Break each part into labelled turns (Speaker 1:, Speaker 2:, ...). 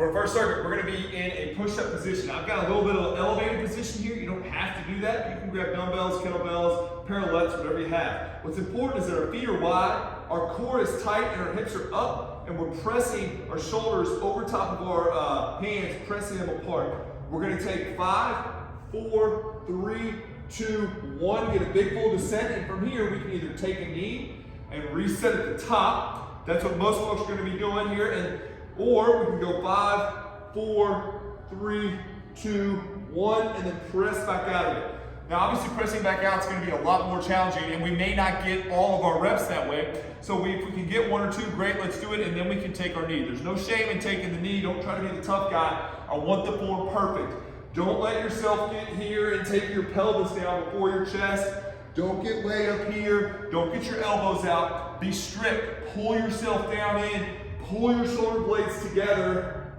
Speaker 1: For our first circuit, we're going to be in a push-up position. I've got a little bit of an elevated position here. You don't have to do that. You can grab dumbbells, kettlebells, parallettes, whatever you have. What's important is that our feet are wide, our core is tight, and our hips are up, and we're pressing our shoulders over top of our hands, pressing them apart. We're going to take 5, 4, 3, 2, 1, get a big full descent, and from here we can either take a knee and reset at the top. That's what most folks are going to be doing here, or we can go 5, 4, 3, 2, 1, and then press back out of it. Now obviously pressing back out is going to be a lot more challenging, and we may not get all of our reps that way. So if we can get 1 or 2, great, let's do it, and then we can take our knee. There's no shame in taking the knee. Don't try to be the tough guy. I want the form perfect. Don't let yourself get here and take your pelvis down before your chest. Don't get way up here. Don't get your elbows out. Be strict. Pull yourself down in. Pull your shoulder blades together.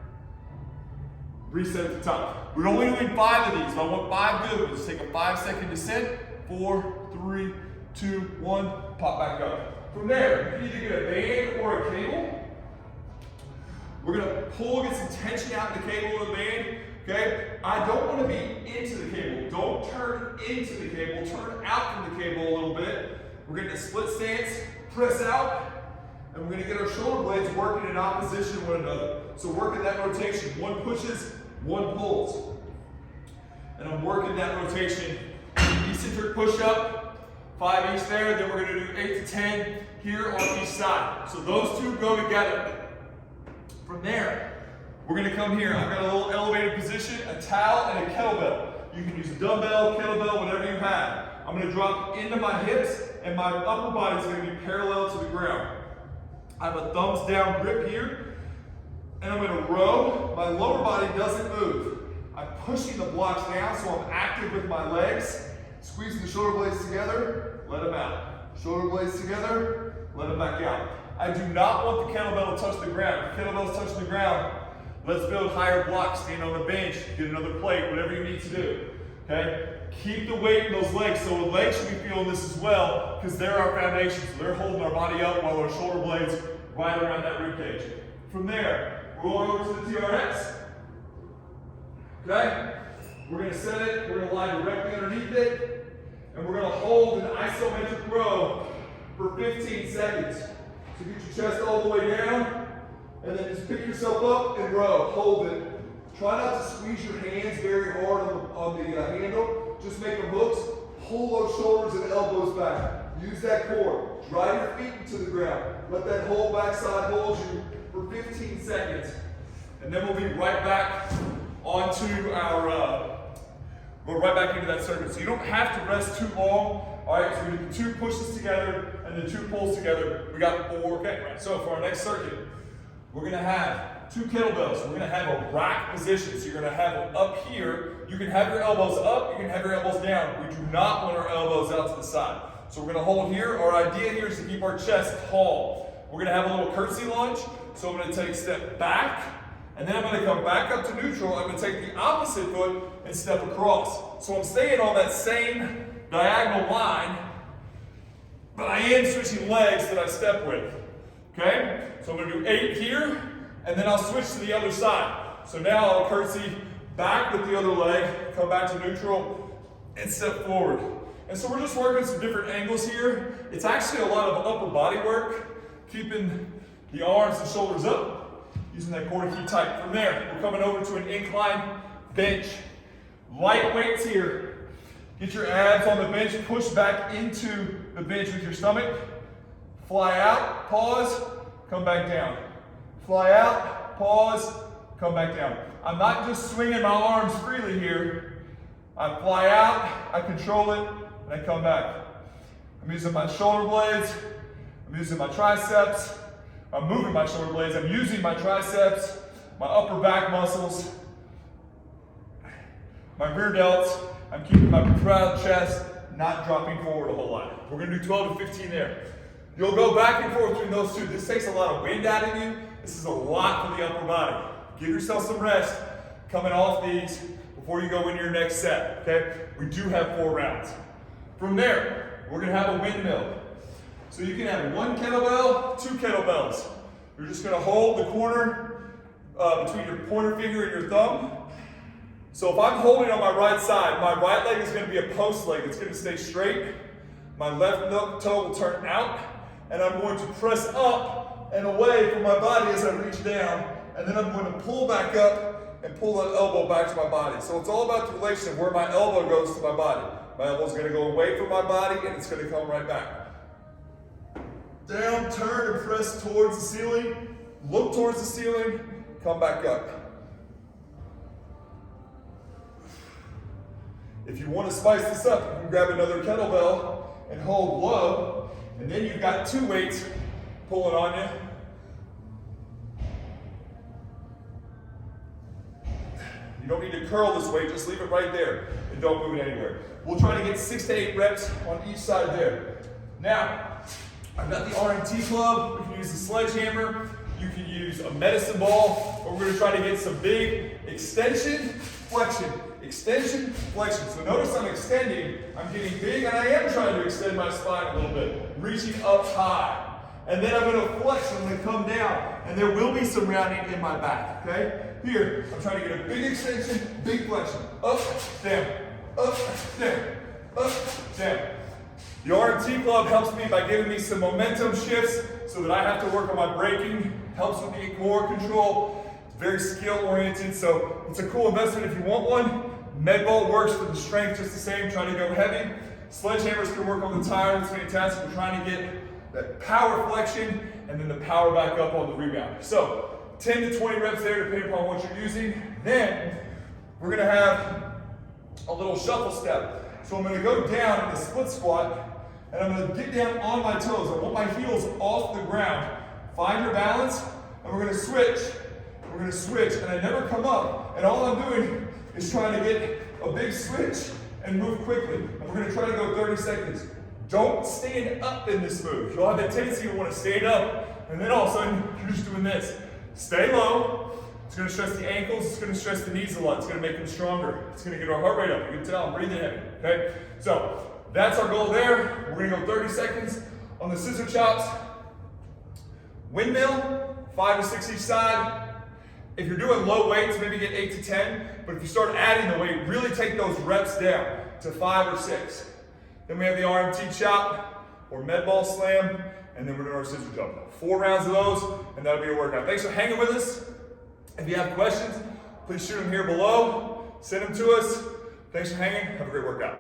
Speaker 1: Reset at the top. We're only doing 5 of these, so I want 5 good ones. Take a 5-second descent. 4, 3, 2, 1. Pop back up. From there, you can either get a band or a cable. We're going to pull, get some tension out in the cable or the band. Okay? I don't want to be into the cable. Don't turn into the cable. Turn out from the cable a little bit. We're getting a split stance. Press out. And we're going to get our shoulder blades working in opposition to one another. So working that rotation. 1 pushes, 1 pulls. And I'm working that rotation. Eccentric push-up, 5 each there. Then we're going to do 8 to 10 here on each side. So those 2 go together. From there, we're going to come here. I've got a little elevated position, a towel, and a kettlebell. You can use a dumbbell, kettlebell, whatever you have. I'm going to drop into my hips, and my upper body is going to be parallel to the ground. I have a thumbs down grip here, and I'm going to row. My lower body doesn't move. I'm pushing the blocks down, so I'm active with my legs. Squeezing the shoulder blades together, let them out. Shoulder blades together, let them back out. I do not want the kettlebell to touch the ground. If the kettlebell's touching the ground, let's build higher blocks. Stand on the bench, get another plate, whatever you need to do. Okay? Keep the weight in those legs. So the legs should be feeling this as well, because they're our foundation. So they're holding our body up while our shoulder blades right around that rib cage. From there, we're going over to the TRX. Okay? We're going to set it, we're going to lie directly underneath it, and we're going to hold an isometric row for 15 seconds. So get your chest all the way down, and then just pick yourself up and row. Hold it. Try not to squeeze your hands very hard on the handle. Just make them hooks. Pull those shoulders and elbows back. Use that core. Drive your feet into the ground. Let that whole backside hold you for 15 seconds. And then we'll be right back onto our, go right back into that circuit. So you don't have to rest too long. All right, so we do 2 pushes together and then 2 pulls together. We got 4. Okay, right. So for our next circuit, we're going to have 2 kettlebells. We're going to have a rack position. So you're going to have them up here. You can have your elbows up. You can have your elbows down. We do not want our elbows out to the side. So we're going to hold here. Our idea here is to keep our chest tall. We're going to have a little curtsy lunge. So I'm going to take a step back, and then I'm going to come back up to neutral. I'm going to take the opposite foot and step across. So I'm staying on that same diagonal line, but I am switching legs that I step with. Okay? So I'm going to do 8 here, and then I'll switch to the other side. So now I'll curtsy back with the other leg, come back to neutral, and step forward. And so we're just working some different angles here. It's actually a lot of upper body work, keeping the arms and shoulders up, using that core to keep tight. From there, we're coming over to an incline bench. Light weights here. Get your abs on the bench, push back into the bench with your stomach. Fly out, pause, come back down. Fly out, pause, come back down. I'm not just swinging my arms freely here. I fly out, I control it, and I come back. I'm using my shoulder blades, I'm using my triceps, I'm moving my shoulder blades, I'm using my triceps, my upper back muscles, my rear delts. I'm keeping my proud chest, not dropping forward a whole lot. We're gonna do 12 to 15 there. You'll go back and forth between those 2. This takes a lot of wind out of you. This is a lot for the upper body. Give yourself some rest coming off these before you go into your next set, okay? We do have 4 rounds. From there, we're gonna have a windmill. So you can have 1 kettlebell, 2 kettlebells. You're just gonna hold the corner between your pointer finger and your thumb. So if I'm holding on my right side, my right leg is going to be a post leg. It's going to stay straight. My left toe will turn out, and I'm going to press up and away from my body as I reach down, and then I'm going to pull back up and pull that elbow back to my body. So it's all about the relation of where my elbow goes to my body. My elbow's going to go away from my body, and it's going to come right back. Down, turn, and press towards the ceiling. Look towards the ceiling, come back up. If you want to spice this up, you can grab another kettlebell and hold low, and then you've got 2 weights pulling on you. You don't need to curl this weight, just leave it right there and don't move it anywhere. We'll try to get 6 to 8 reps on each side there. Now, I've got the RMT club. We can use the sledgehammer. You can use a medicine ball, but we're going to try to get some big extension, flexion, extension, flexion. So notice I'm extending, I'm getting big, and I am trying to extend my spine a little bit, reaching up high. And then I'm going to flex, I'm going to come down, and there will be some rounding in my back, okay? Here, I'm trying to get a big extension, big flexion. Up, down, up, down, up, down. The RMT club helps me by giving me some momentum shifts so that I have to work on my braking, helps with the core control. It's very skill oriented, so it's a cool investment if you want one. Med ball works for the strength just the same, trying to go heavy. Sledgehammers can work on the tire, it's fantastic. We're trying to get that power flexion and then the power back up on the rebound. So 10 to 20 reps there depending upon what you're using. Then we're gonna have a little shuffle step. So I'm gonna go down in a split squat and I'm gonna get down on my toes. I want my heels off the ground. Find your balance, and we're gonna switch. We're gonna switch, and I never come up, and all I'm doing is trying to get a big switch and move quickly. And we're gonna try to go 30 seconds. Don't stand up in this move. You'll have a tendency to wanna stand up, and then all of a sudden, you're just doing this. Stay low. It's gonna stress the ankles, it's gonna stress the knees a lot. It's gonna make them stronger. It's gonna get our heart rate up. You can tell I'm breathing heavy, okay? So, that's our goal there. We're gonna go 30 seconds on the scissor chops. Windmill, 5 to 6 each side. If you're doing low weights, maybe get 8 to 10. But if you start adding the weight, really take those reps down to 5 or 6. Then we have the RMT chop or med ball slam, and then we're doing our scissor jump. 4 rounds of those, and that'll be your workout. Thanks for hanging with us. If you have questions, please shoot them here below. Send them to us. Thanks for hanging. Have a great workout.